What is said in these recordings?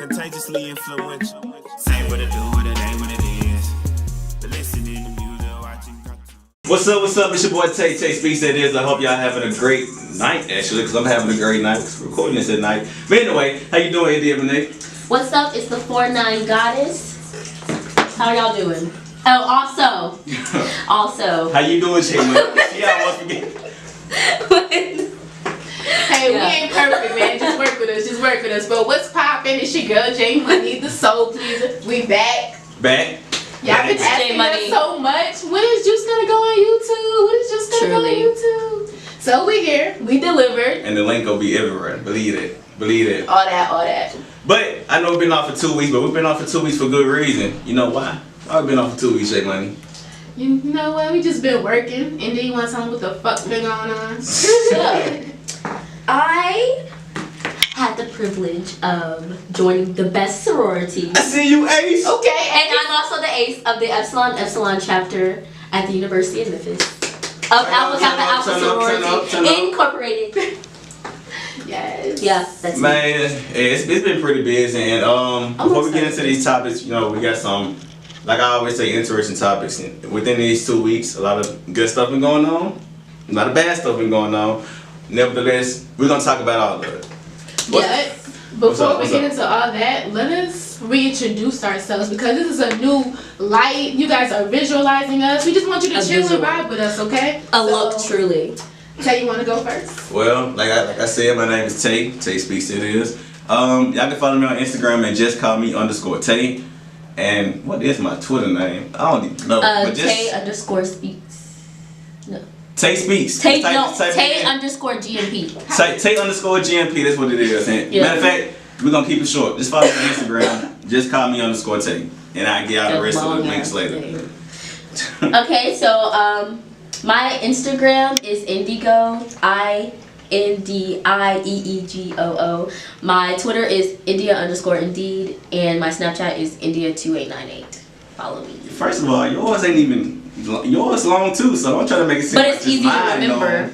contagiously influential. Say what it do, what it ain't, what it is. But listening to music, watching cartoons. What's up? It's your boy Tay Speaks That Is. I hope y'all having a great night, actually, because I'm having a great night. We're recording this at night. But anyway, how you doing, India Renee? What's up? It's the 4'9" goddess. How y'all doing? Oh, also. How you doing, Shayla? Yeah, I must forget. Hey, we ain't perfect, man. Just work with us. But what's poppin'? It's your girl J Money, the soul pleaser. We back. Y'all been asking us so much. When is Juice gonna go on YouTube? So we here. We delivered. And the link will be everywhere. Believe it. All that. But I know we've been off for 2 weeks, but we've been off for 2 weeks for good reason. You know why? I've been off for 2 weeks, J Money. You know what? We just been working. And then you want to tell me what the fuck been going on? I had the privilege of joining the best sorority. I see you, Ace. Okay. And I'm also the ace of the Epsilon chapter at the University of Memphis. Of Alpha Kappa Alpha Sorority Incorporated. Yes. Yeah, that's Man, it's been pretty busy. And before we get into these topics, you know, we got some, like I always say, interesting topics. And within these 2 weeks, a lot of good stuff been going on. A lot of bad stuff been going on. Nevertheless, we're going to talk about all of it. Before we get into all that, let us reintroduce ourselves because this is a new light. You guys are visualizing us. We just want you to chill and vibe with us, okay? Look, truly. Tay, you want to go first? Well, like I said, my name is Tay. Tay Speaks It Is. Y'all can follow me on Instagram and just call me _Tay. And what is my Twitter name? I don't even know. But just Tay_speaks. No. Tay Speaks. Tay _GMP. Tay _GMP. That's what it is. And matter of fact, we're gonna keep it short. Just follow me on Instagram. Just call me _Tay, and I'll get out the rest of the links later. Okay, so my Instagram is Indigo INDIEEGOO. My Twitter is India_Indeed, and my Snapchat is India2898. Follow me. First of all, yours ain't even yours long too, so don't try to make it seem but like it's easy to remember.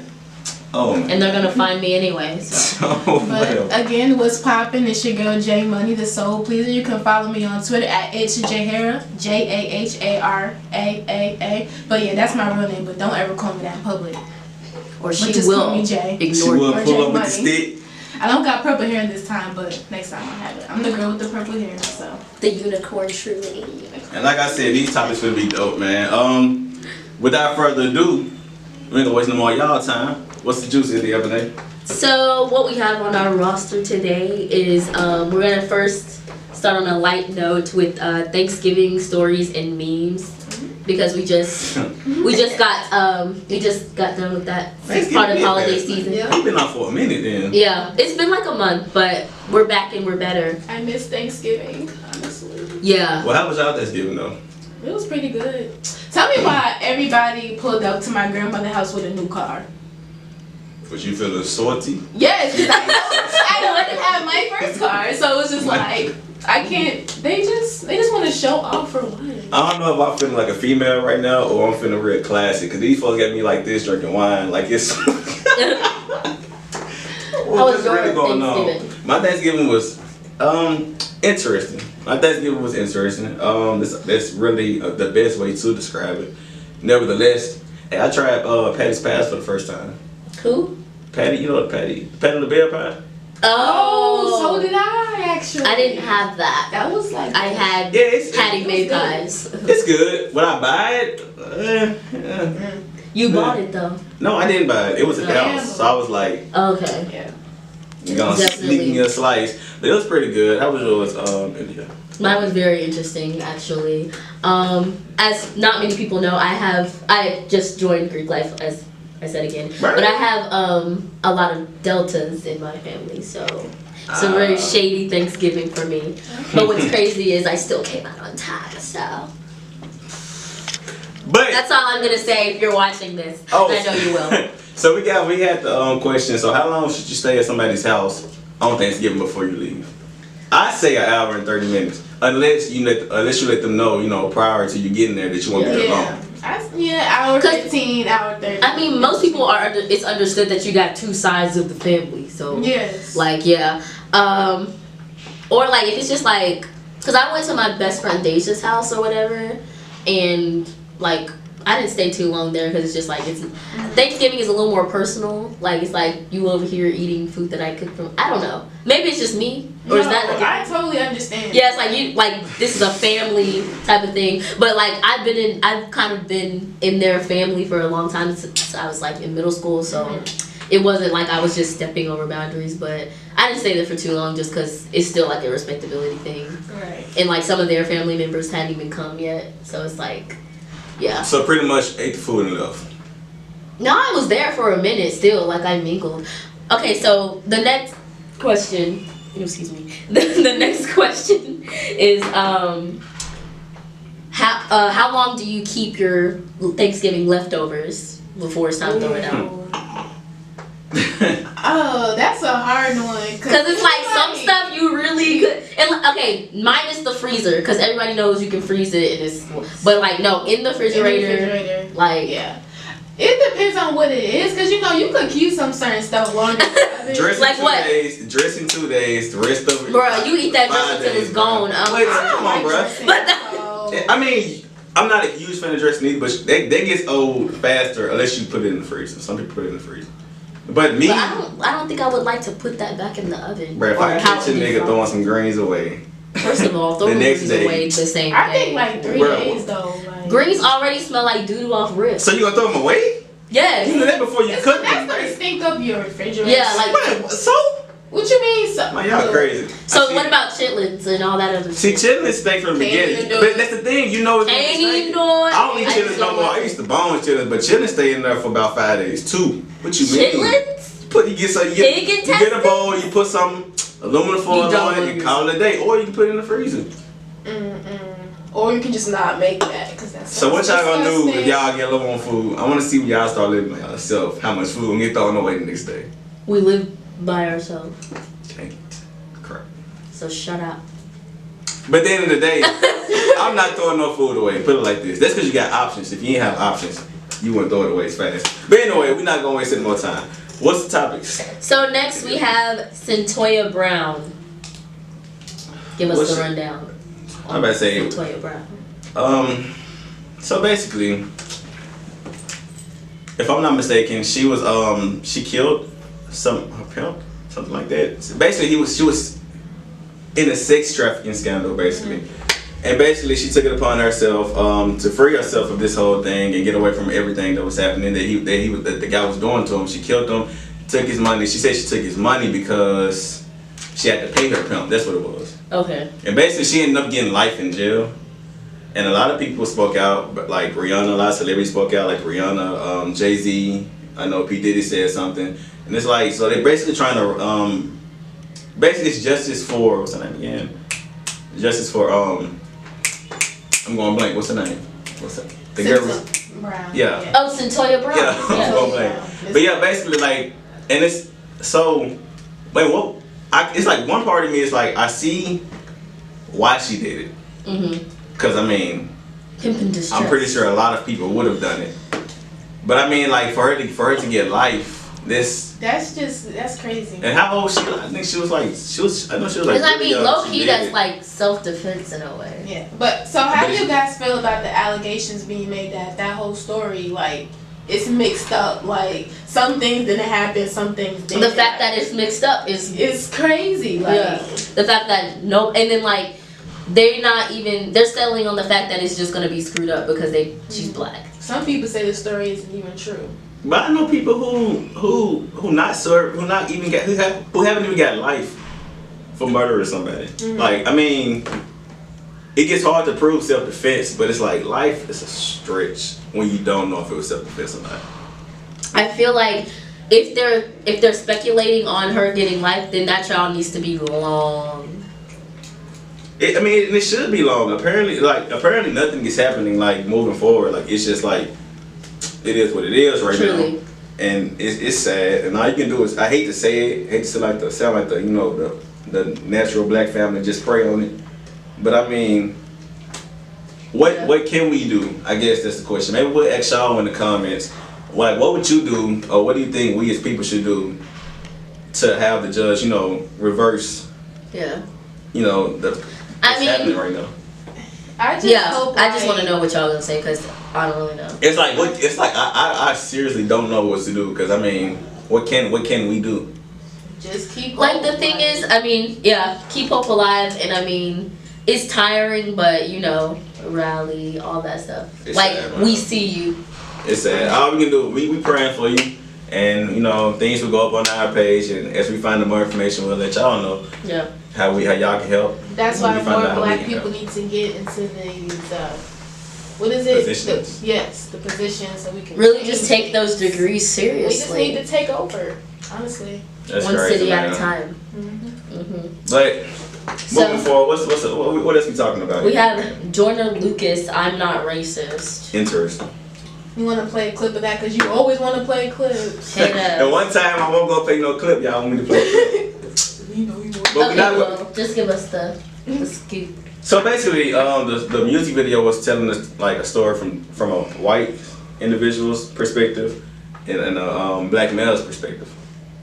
Oh man. And they're gonna find me anyway. So. But again, what's poppin'? It's your girl J Money, the soul pleaser. You can follow me on Twitter at @JHARA, JAHARAAA. But yeah, that's my real name. But don't ever call me that in public. Or she just will call me J. ignore she will you. pull up with the stick. I don't got purple hair this time, but next time I'll have it. I'm the girl with the purple hair, so. The unicorn truly. And like I said, these topics will be dope, man. Without further ado, we ain't gonna waste no more y'all time. What's the juice in the other day? So what we have on our roster today is we're gonna first start on a light note with Thanksgiving stories and memes because we just got done with that part of holiday season. Yeah. We've been off for a minute then. Yeah, it's been like a month, but we're back and we're better. I miss Thanksgiving, honestly. Yeah. Well, how was y'all Thanksgiving though? It was pretty good. Tell me why everybody pulled up to my grandmother's house with a new car. Was you feeling salty? Yes, because I didn't have my first car, so it was just like I can't. They just want to show off for what? I don't know if I'm feeling like a female right now or I'm feeling real classy. Cause these folks got me like this drinking wine, like it's. What's really going on? My Thanksgiving was interesting. That's really the best way to describe it. Nevertheless, hey, I tried Patty's Pies for the first time. Who? Patty, you know what Patty the Bear Pie? Oh, so did I actually. I didn't have that. That was like. I had Patty made pies. It's good. Would I buy it? You bought it though. No, I didn't buy it. It was a house, so I was like, okay. Yeah. You gonna sneak me a slice. But it was pretty good. How was yours, India? Mine was very interesting, actually. As not many people know, I just joined Greek life, as I said again. Right. But I have a lot of deltas in my family, so it's a very shady Thanksgiving for me. But what's crazy is I still came out on time, so. But that's all I'm gonna say. If you're watching this, I know you will. So we had the question. So how long should you stay at somebody's house on Thanksgiving before you leave? I say an hour and 30 minutes, unless you let them know, prior to you getting there that you won't be there long. Hour 15, hour 30. I mean, most people it's understood that you got two sides of the family, so yes, like yeah. Or like if it's just like, cause I went to my best friend Deja's house or whatever, and like I didn't stay too long there because it's just like Thanksgiving is a little more personal. Like it's like you over here eating food that I cooked from. I don't know. Maybe it's just me, or is that like I totally understand. Yeah, it's like you like this is a family type of thing. But like I've kind of been in their family for a long time since I was like in middle school, so it wasn't like I was just stepping over boundaries. But I didn't stay there for too long just because it's still like a respectability thing. Right. And like some of their family members hadn't even come yet, so it's like. Yeah. So pretty much ate the food and left. No, I was there for a minute still, like I mingled. Okay, so the next question, excuse me. The next question is how long do you keep your Thanksgiving leftovers before it's time to throw it out? Oh, that's a hard one. Because it's like some stuff you really could. And okay, minus the freezer, because everybody knows you can freeze it and it's. But like no, in the refrigerator. Like yeah. It depends on what it is, because you know you could keep some certain stuff longer. Dressing like 2 what? days, dressing 2 days, the rest of it. Bruh, you eat that dressing until it's gone. Wait, come on, bruh. I mean, I'm not a huge fan of dressing either, but they get old faster unless you put it in the freezer. Some people put it in the freezer. But me, I don't think I would like to put that back in the oven. Bruh, if I catch a nigga throwing some greens away. First of all, throw the greens away the same day. I think like 3 days though. Like. Greens already smell like doo-doo off ribs. So you gonna throw them away? Yes. You know that before you cook them. That's gonna stink up your refrigerator. Yeah, like. What? So? What you mean? So, man, y'all crazy. So what about chitlins and all that other See, shit? chitlins stink from the beginning. But that's the thing, you know it's gonna Ain't stink. I don't eat chitlins no more. I used to bone chitlins, but chitlins stay in there for about 5 days too. What you mean? Chitlins? You get a bowl, you put some aluminum foil on it, and call it a day, or you can put it in the freezer. Or you can just not make that, because that's. So what y'all gonna do if y'all get low on food? I want to see when y'all start living by yourself. How much food gonna get thrown away the next day? We live by ourselves. Dang it. Crap. So shut up. But at the end of the day, I'm not throwing no food away. Put it like this. That's because you got options. If you ain't have options, you wouldn't throw it away as fast. But anyway, we're not gonna waste any more time. What's the topics? So next we have Cyntoia Brown. Give us the rundown. I'm about to say Cyntoia Brown. So basically, if I'm not mistaken, she was she killed her pimp, something like that. So basically, she was in a sex trafficking scandal, basically. And basically, she took it upon herself to free herself of this whole thing and get away from everything that was happening that the guy was doing to him. She killed him, took his money. She said she took his money because she had to pay her pimp. That's what it was. Okay. And basically, she ended up getting life in jail. And a lot of people spoke out, but like Rihanna, a lot of celebrities spoke out, like Rihanna, Jay-Z. I know P. Diddy said something. And it's like, so they're basically trying to, basically it's justice for, what's her name again? Justice for, I'm going blank. What's her name? What's that? The girl was Brown. Yeah. Oh, Cyntoia Brown. Yeah. I'm going blank. But yeah, basically like, and it's so. Wait, what? It's like one part of me is like I see why she did it. Cause I mean, I'm pretty sure a lot of people would have done it. But I mean, like for her to get life, that's crazy. And how old she? I think she was like I know she was like. Because I mean, low key, that's like self-defense in a way. Yeah, but so how do you guys feel about the allegations being made that whole story like it's mixed up? Like some things didn't happen, some things didn't. The fact that it's mixed up is crazy. Like the fact that and then like they're settling on the fact that it's just gonna be screwed up because she's black. Some people say the story isn't even true. But I know people who haven't even got life for murdering somebody. Like I mean, it gets hard to prove self-defense, but it's like life is a stretch when you don't know if it was self-defense or not. I feel like if they're speculating on her getting life, then that trial needs to be long. It should be long. Apparently nothing is happening like moving forward. Like it's just like it is what it is right now, and it's sad. And all you can do is I hate to say it, sound like the natural black family just pray on it. But I mean, what can we do? I guess that's the question. Maybe we'll ask y'all in the comments. Like, what would you do, or what do you think we as people should do to have the judge, reverse? Yeah. you know, what's happening right now. I just want to know what y'all gonna say because I don't really know. It's like I seriously don't know what to do because I mean, what can we do? Just keep like the thing is, I mean, keep hope alive, and I mean, it's tiring, but you know, rally, all that stuff. It's like sad, we see you. It's sad. All we can do, we praying for you, and you know, things will go up on our page, and as we find more information, we'll let y'all know. Yeah. How y'all can help. That's why more black people need to get into these what is it? Positions. The positions so we can really just take those degrees seriously. We just need to take over, honestly. That's one crazy, city man. at a time. But moving forward, what else we talking about? We have Jordan Lucas. I'm not racist. Interesting. You want to play a clip of that because you always want to play clips. And one time I won't go play no clip. Y'all want me to play a clip. Well, just give us the scoop. So basically, the music video was telling us like a story from a white individual's perspective and a black male's perspective.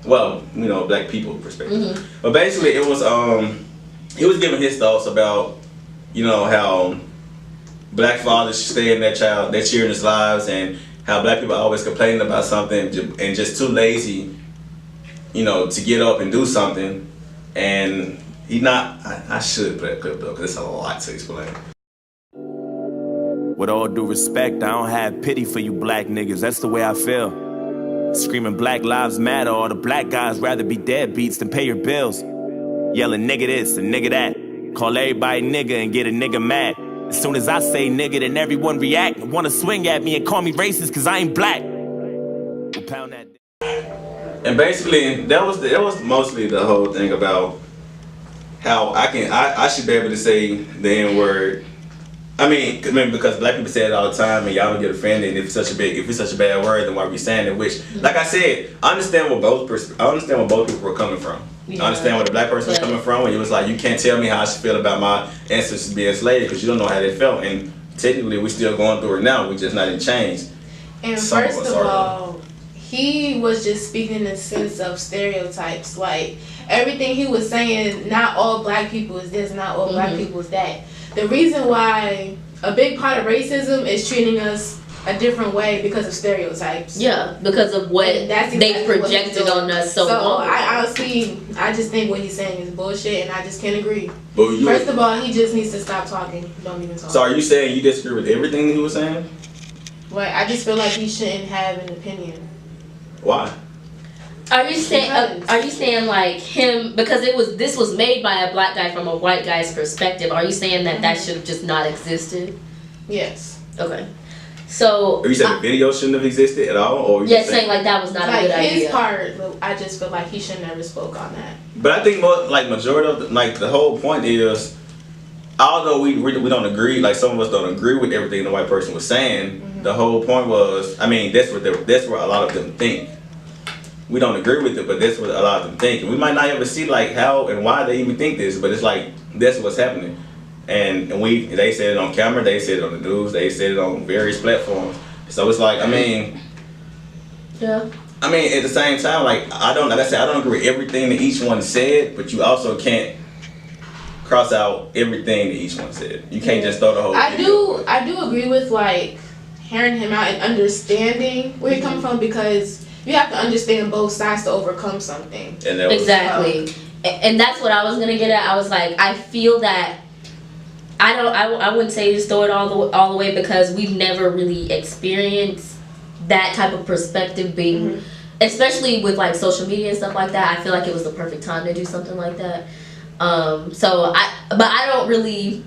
Well, you know, black people perspective. But basically, it was he was giving his thoughts about, you know, how black fathers should stay in their children's lives, and how black people are always complaining about something and just too lazy, you know, to get up and do something. And I should play a clip though, because it's a lot to explain. With all due respect, I don't have pity for you black niggas. That's the way I feel. Screaming Black Lives Matter, all the black guys rather be deadbeats than pay your bills. Yelling nigga this and nigga that. Call everybody nigga and get a nigga mad. As soon as I say nigga, then everyone react and wanna swing at me and call me racist cause I ain't black. We'll pound that. And basically, that was mostly the whole thing about how I should be able to say the N-word. I mean, because black people say it all the time, and y'all don't get offended. And if it's such a bad word, then why are we saying it? Which, like I said, I understand where both people were coming from. I understand where the black person was coming from when it was like, you can't tell me how I should feel about my ancestors being enslaved because you don't know how they felt. And technically, we're still going through it now. We're just not in change. And first of all, he was just speaking in the sense of stereotypes. Like, everything he was saying, not all black people is this, not all black people is that. The reason why a big part of racism is treating us a different way because of stereotypes. Yeah, because of what they projected on us so long. I just think what he's saying is bullshit, and I just can't agree. First of all, he just needs to stop talking. Don't even talk. So are you saying you disagree with everything he was saying? Well, I just feel like he shouldn't have an opinion. Why? Are you saying like him because this was made by a black guy from a white guy's perspective? Are you saying that should have just not existed? Yes. Okay. So. Are you saying the video shouldn't have existed at all, or saying like that was not a good idea? His part, I just feel like he should never spoke on that. But I think majority of the whole point is, although we don't agree, like some of us don't agree with everything the white person was saying. The whole point was, I mean, that's what a lot of them think. We don't agree with it, but that's what a lot of them think. And we might not ever see like how and why they even think this, but it's like that's what's happening. And they said it on camera, they said it on the news, they said it on various platforms. So it's like, I mean, yeah. I mean, at the same time, like I don't agree with everything that each one said, but you also can't cross out everything that each one said. You can't just throw the whole. I do agree with like hearing him out and understanding where he's coming from, because you have to understand both sides to overcome something. And exactly. And that's what I was gonna get at. I was like, I feel that I wouldn't say just throw it all the way, because we've never really experienced that type of perspective being, especially with like social media and stuff like that. I feel like it was the perfect time to do something like that. But I don't really.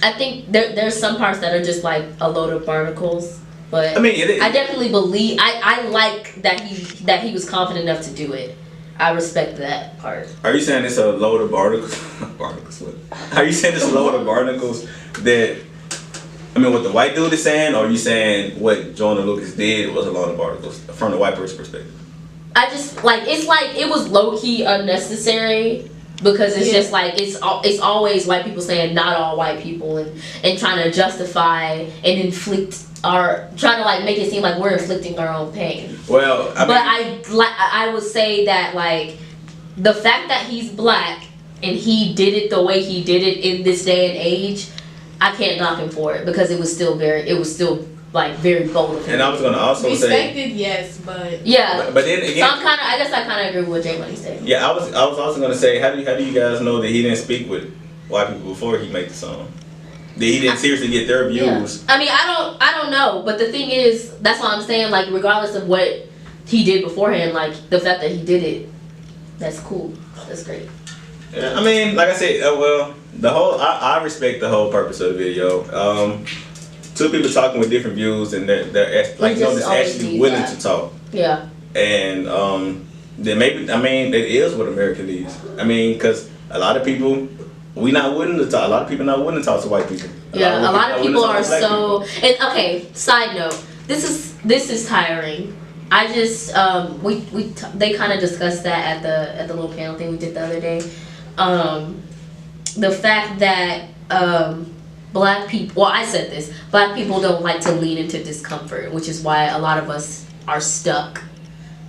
I think there's some parts that are just like a load of barnacles. But I mean, I definitely believe. I like that he was confident enough to do it. I respect that part. Are you saying it's a load of barnacles? Are you saying it's a load of barnacles that? I mean, what the white dude is saying, or are you saying what Jordan Lucas did was a load of barnacles from the white person's perspective? I just like it was low key unnecessary. Because it's just like it's always white people saying not all white people and trying to justify and inflict trying to like make it seem like we're inflicting our own pain. Well, I would say that like the fact that he's black and he did it the way he did it in this day and age, I can't knock him for it because it was still like very bold of him. And I was gonna also respected, yes, but yeah. But then again, so I guess I kind of agree with what J Money said. Yeah, I was also gonna say, how do you guys know that he didn't speak with white people before he made the song? That he didn't seriously get their views. Yeah. I mean, I don't know, but the thing is, that's what I'm saying. Like, regardless of what he did beforehand, like the fact that he did it, that's cool. That's great. Yeah, I mean, like I said, well, I respect the whole purpose of the video. Two people talking with different views, and they're like just actually willing to talk. Yeah. And then maybe, I mean, that is what America needs. I mean, because a lot of people, we not willing to talk. A lot of people not willing to talk to white people. A lot of people are so. And okay, side note, this is tiring. I just they kind of discussed that at the little panel thing we did the other day. The fact that black people, well, I said this, black people don't like to lean into discomfort, which is why a lot of us are stuck.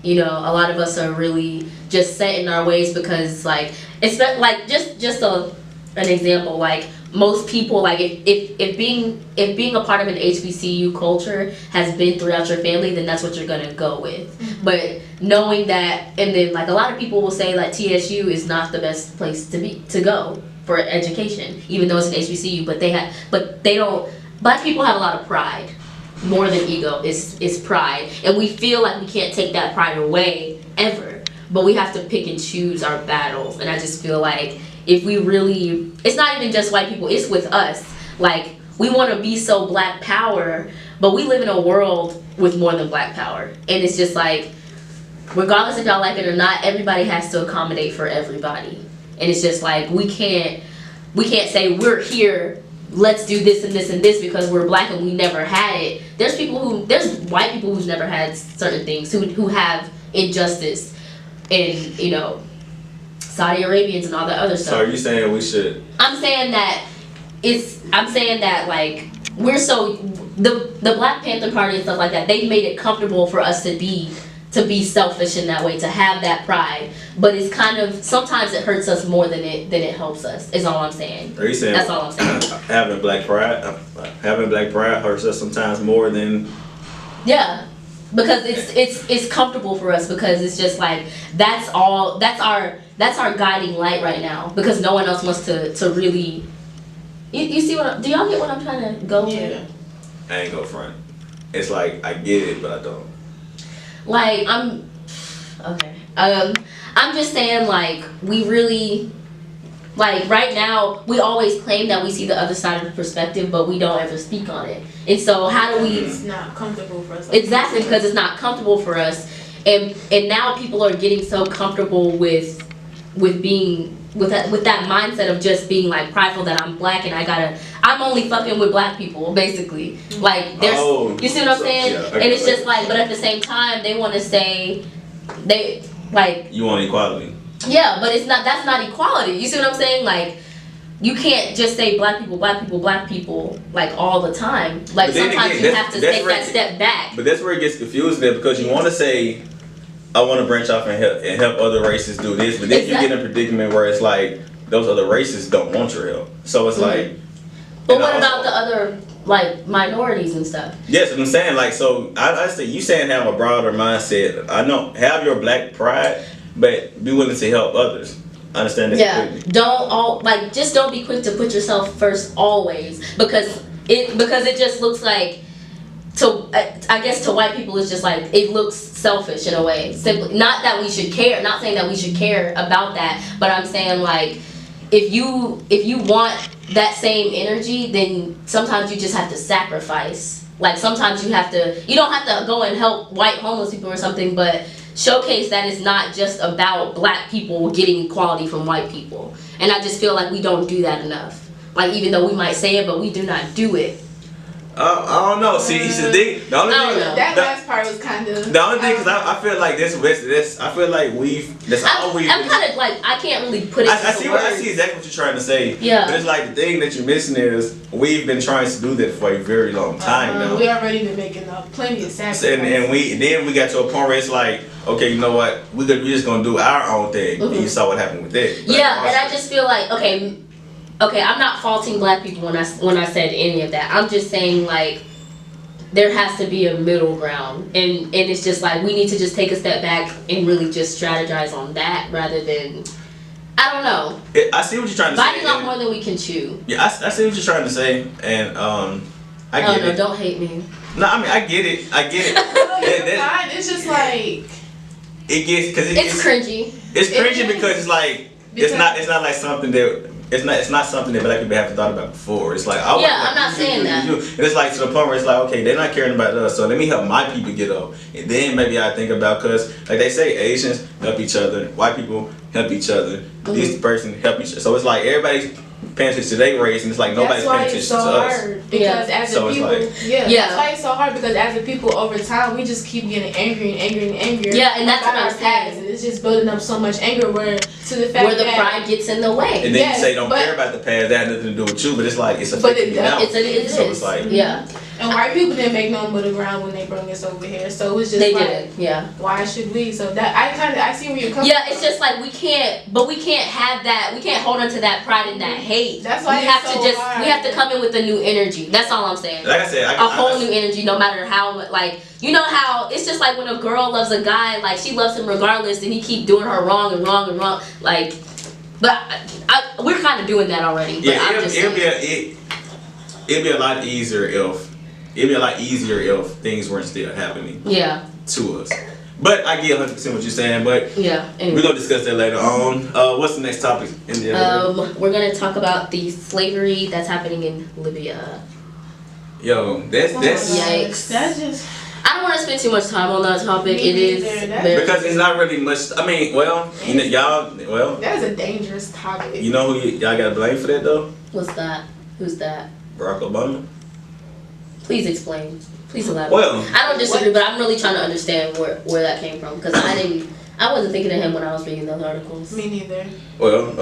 You know, a lot of us are really just set in our ways because, like, it's like just an example, like most people, like if being a part of an HBCU culture has been throughout your family, then that's what you're gonna go with. Mm-hmm. But knowing that, and then like a lot of people will say like TSU is not the best place to go for education, even though it's an HBCU, but they don't. Black people have a lot of pride, more than ego. Is pride, and we feel like we can't take that pride away ever. But we have to pick and choose our battles, and I just feel like if we really, it's not even just white people, it's with us. Like, we want to be so black power, but we live in a world with more than black power, and it's just like, regardless if y'all like it or not, everybody has to accommodate for everybody. And it's just like, we can't say we're here, let's do this and this and this because we're black and we never had it. There's white people who's never had certain things, who have injustice, and you know, Saudi Arabians and all that other stuff. So are you saying we should? I'm saying that like we're so the Black Panther Party and stuff like that, they've made it comfortable for us to be selfish in that way, to have that pride. But it's kind of, sometimes it hurts us more than it helps us, is all I'm saying. Are you saying that's all I'm saying? having black pride hurts us sometimes more than? Yeah, because it's comfortable for us, because it's just like that's our guiding light right now, because no one else wants to really. You see do y'all get what I'm trying to go with? I ain't go front. It's like I get it, but I don't. Like, I'm just saying, like, we really, like, right now, we always claim that we see the other side of the perspective, but we don't ever speak on it. And so how do we... It's not comfortable for us. Exactly, because it's not comfortable for us. And now people are getting so comfortable with being... With that mindset of just being like prideful that I'm black and I'm only fucking with black people, basically. Like, there's, you see what I'm saying? Yeah, and it's just like, but at the same time, they want to say, they, like... You want equality. Yeah, but that's not equality. You see what I'm saying? Like, you can't just say black people, like, all the time. Like, sometimes you have to take that step back. But that's where it gets confusing, because you want to say, I want to branch off and help other races do this, but then you get in a predicament where it's like those other races don't want your help. So it's like. But what about the other, like, minorities and stuff? Yes, I'm saying, like, so I say you saying have a broader mindset. I know, have your black pride, but be willing to help others. I understand that. Yeah, just don't be quick to put yourself first always, because it just looks like. I guess to white people, it's just like, it looks selfish in a way. Simply, not that we should care. Not saying that we should care about that, but I'm saying, like, if you want that same energy, then sometimes you just have to sacrifice. Like, sometimes you don't have to go and help white homeless people or something, but showcase that it's not just about black people getting equality from white people. And I just feel like we don't do that enough. Like, even though we might say it, but we do not do it. I don't know. See, the only thing that last part was kind of. The only thing, because I feel like this. I feel like that's all we've. I'm kind of like I can't really put it. I see exactly what you're trying to say. Yeah. But it's like the thing that you're missing is we've been trying to do that for a very long time now. We already been making plenty of sacrifices. And we got to a point where it's like, okay, you know what? We're just gonna do our own thing. And you saw what happened with that. Yeah, and I just feel like okay, I'm not faulting black people when I said any of that. I'm just saying like there has to be a middle ground, and it's just like we need to just take a step back and really just strategize on that rather than I don't know. I see what you're trying to say. Biting off more than we can chew. Yeah, I see what you're trying to say, and I get it. Don't hate me. No, I mean I get it. It's just like it gets because it's cringy. It's cringy because it's like it's not like something that. It's not something that black people haven't thought about before. It's like I'm not saying that. And it's like to the point where it's like, okay, they're not caring about us, so let me help my people get up, and then maybe I think about, because like they say, Asians help each other, white people help each other, this person help each other. So it's like everybody's paying attention to their race, and it's like nobody's paying attention to us. Because as a people, that's why it's so hard, because as a people over time we just keep getting angry and angry and angrier. Yeah, and that's what I'm saying. And it's just building up so much anger where the pride gets in the way. And then you say don't care about the past, that has nothing to do with you, but it's like it's affecting you now. It is. So it's like and white people didn't make no middle ground when they brought us over here, so it was just they did. Yeah. Why should we? So that I see where you're coming. Yeah, it's just like we can't have that. We can't hold on to that pride and that hate. That's why we have to come in with a new energy. That's all I'm saying. Like I said, a whole new energy, no matter how like. You know how it's just like when a girl loves a guy, like she loves him regardless, and he keep doing her wrong and wrong and wrong. Like, but we're kind of doing that already. But it'd be a lot easier if things weren't still happening. Yeah. To us. But I get 100% what you're saying. But anyway. We're gonna discuss that later on. What's the next topic? We're gonna talk about the slavery that's happening in Libya. Yo, that's yikes. That's just. I don't want to spend too much time on that topic. It is because it's not really much. I mean, y'all. That's a dangerous topic. You know who y'all got to blame for that though? What's that? Who's that? Barack Obama. Please explain. Please elaborate. Well, I don't disagree, but I'm really trying to understand where that came from, because I wasn't thinking of him when I was reading those articles. Me neither. Barack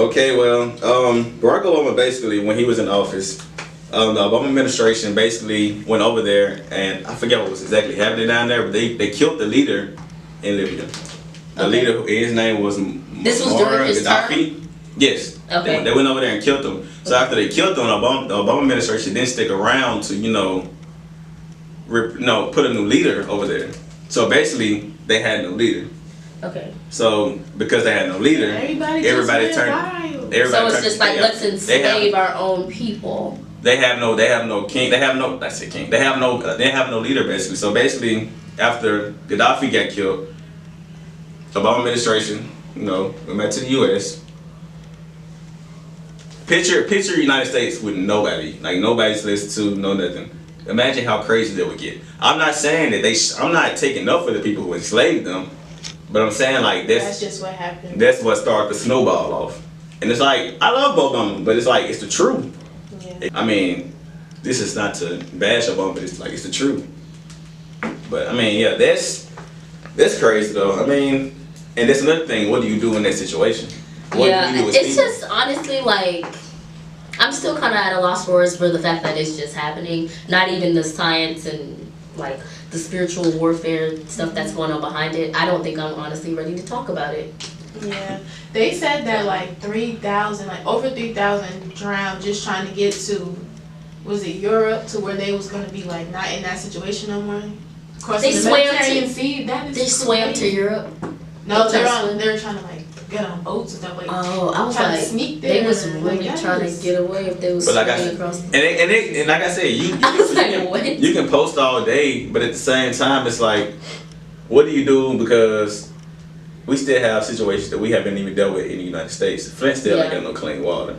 Obama basically, when he was in office. The Obama administration basically went over there, and I forget what was exactly happening down there, but they killed the leader in Libya. The leader, his name was this was during his Ducky. term? Yes. Okay. They went over there and killed him. So after they killed him, the Obama administration didn't stick around to put a new leader over there. So basically, they had no leader. Okay. So because they had no leader, everybody turned. So it's just like let's enslave our own people. They have no king. They have no leader basically. So basically, after Gaddafi got killed, Obama administration, went back to the U.S. Picture United States with nobody, like nobody's listened to, no nothing. Imagine how crazy that would get. I'm not saying that I'm not taking up for the people who enslaved them, but I'm saying like that's just what happened. That's what started the snowball off. And it's like I love both of them, but it's like it's the truth. I mean, this is not to bash Obama, but it's the truth. But I mean, that's crazy though. I mean, and that's another thing. What do you do in that situation? It's just honestly like I'm still kind of at a loss for words for the fact that it's just happening. Not even the science and like the spiritual warfare stuff that's going on behind it. I don't think I'm honestly ready to talk about it. Yeah, they said that like 3,000, like over 3,000 drowned just trying to get to, was it Europe, to where they was gonna be like not in that situation no more. Of course, they swam to Europe. No, they're trying to like get on boats and stuff like. Oh, I was like, sneak there. They was really trying to get away if they was swimming across. And like I said, you can post all day, but at the same time, it's like, what do you do because we still have situations that we haven't even dealt with in the United States. Flint still ain't got no clean water.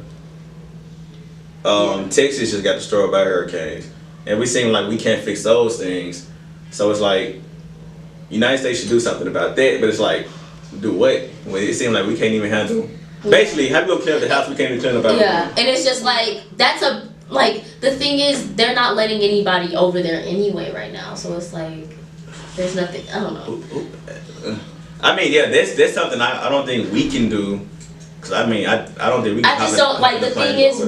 Texas just got destroyed by hurricanes. And we seem like we can't fix those things. So it's like, United States should do something about that. But it's like, do what? When it seems like we can't even handle. Basically, how we gonna clean up the house we can't even clean up our room? And it's just like, that's a like the thing is, they're not letting anybody over there anyway right now. So it's like there's nothing. I don't know. I mean, yeah, that's something I don't think we can do. Cause I mean, I don't think we can. I just don't like the thing is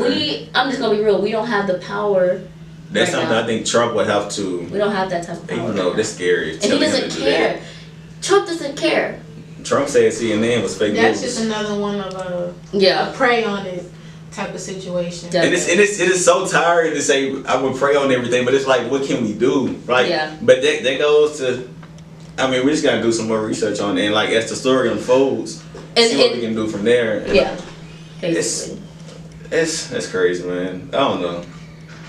I'm just gonna be real. We don't have the power. That's right something now. I think Trump would have to. We don't have that type of power. Even though that's scary. And he doesn't care. Trump doesn't care. Trump said CNN was fake news. That's just another one of a prey on it type of situation. And it is so tiring to say I would pray on everything, but it's like, what can we do? Like, but that goes to. I mean, we just gotta do some more research on it, and like as the story unfolds, see what we can do from there. And basically. It's crazy, man. I don't know.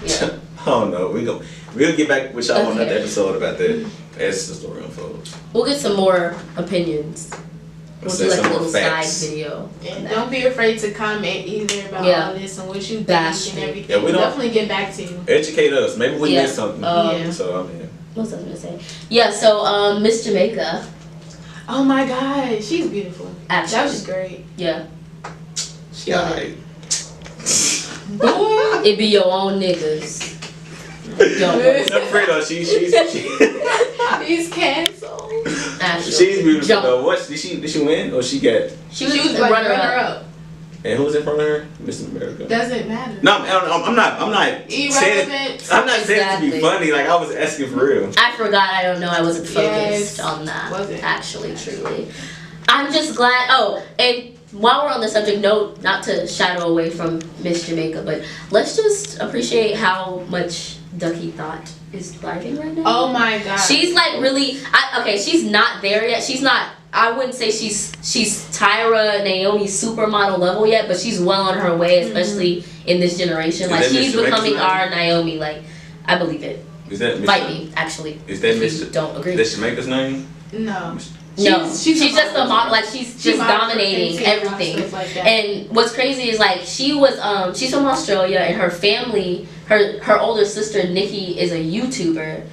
Yeah. I don't know. We'll get back with y'all on that episode about that as the story unfolds. We'll get some more opinions. We'll do like a little side video. And don't be afraid to comment either about all this and what you think and everything. Yeah, we'll definitely get back to you. Educate us. Maybe we missed something. So I mean. What was I gonna say? Yeah. So Miss Jamaica. Oh my God, she's beautiful. Actually, that was great. Yeah. She alright. It be your own niggas. I'm afraid though. She's canceled. Actually. She's beautiful though. What did she win or she got? She was like runner up. And who was in front of her? Miss America. Doesn't matter. No, I'm not. Irrelevant. I'm not saying it to be funny. Like I was asking for real. I forgot. I don't know. I wasn't focused on that. Wasn't actually truly. I'm just glad. Oh, and while we're on the subject, not to shadow away from Miss Jamaica, but let's just appreciate how much Ducky Thot is thriving right now. Oh my God. She's like really. Okay, she's not there yet. She's not. I wouldn't say she's Tyra Naomi supermodel level yet, but she's well on her way, especially in this generation. Like she's becoming our Naomi. Like I believe it. Is that Miss? Fight me, actually. Is that Miss? Don't agree. Is that Jamaica's name? No. She's just a model. Like she's just dominating everything. Like and what's crazy is like she was she's from Australia, and her family, her older sister Nikki is a YouTuber,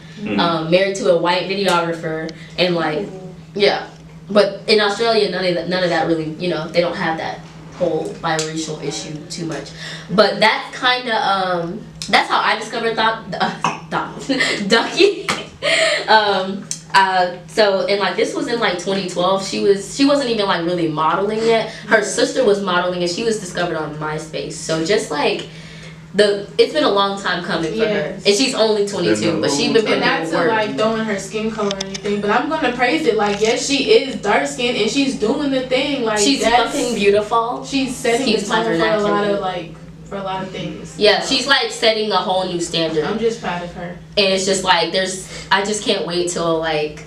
married to a white videographer, and like but in Australia none of that really, they don't have that whole biracial issue too much. But that's kind of that's how I discovered Ducky. So and like this was in like 2012. She wasn't even like really modeling yet. Her sister was modeling and she was discovered on MySpace. So just like it's been a long time coming for her, and she's only 22, but she's been putting in work. Like throwing her skin color or anything, but I'm gonna praise it. Like yes, she is dark skinned and she's doing the thing. Like she's fucking beautiful. She's setting the tone for a lot of things. Yeah, she's like setting a whole new standard. I'm just proud of her. And it's just like I just can't wait till like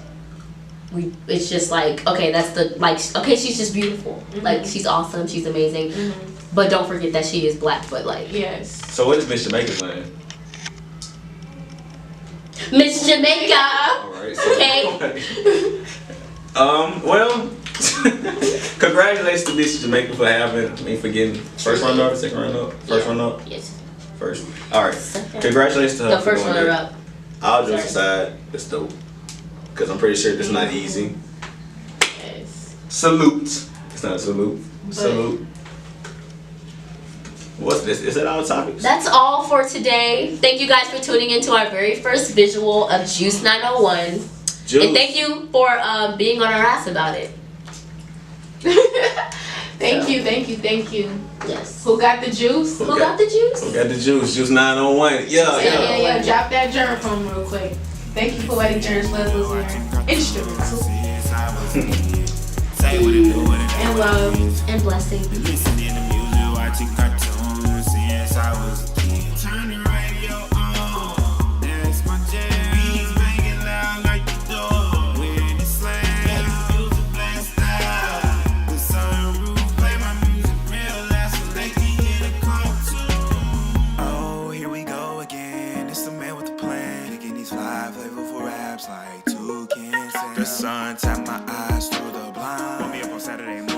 it's just like okay, she's just beautiful. Like she's awesome, she's amazing. But don't forget that she is black. But like So what is Miss Jamaica's name? Miss Jamaica. All right. So, okay. Well, congratulations to Miss Jamaica for getting first runner up, second runner up, first runner up. Yes. First. All right. Second. Congratulations to her. The first runner up. I'll just decide. It's dope. Because I'm pretty sure this is not easy. Yes. Salute. It's not a salute. Salute. What's this? Is that all topics? That's all for today. Thank you guys for tuning into our very first visual of Juice 901. Juice. And thank you for being on our ass about it. Thank you. Yes. Who got the juice? Who got the juice? Who got the juice? Juice 901. Yeah. Drop that germ for me real quick. Thank you for letting Jerry's levels in instrumental. And love. And blessing. Listening to music, watching cartoons since I was a kid. Turn the radio on, that's my jam. Beats banging loud like the door. With the slam, music blast out. The sunroof play my music real loud so they can hear the cartoon. Oh, here we go again. It's the man with the plan. Making these five flavorful raps like two cans. The sun tap my eyes through the blind. Woke me up on Saturday morning.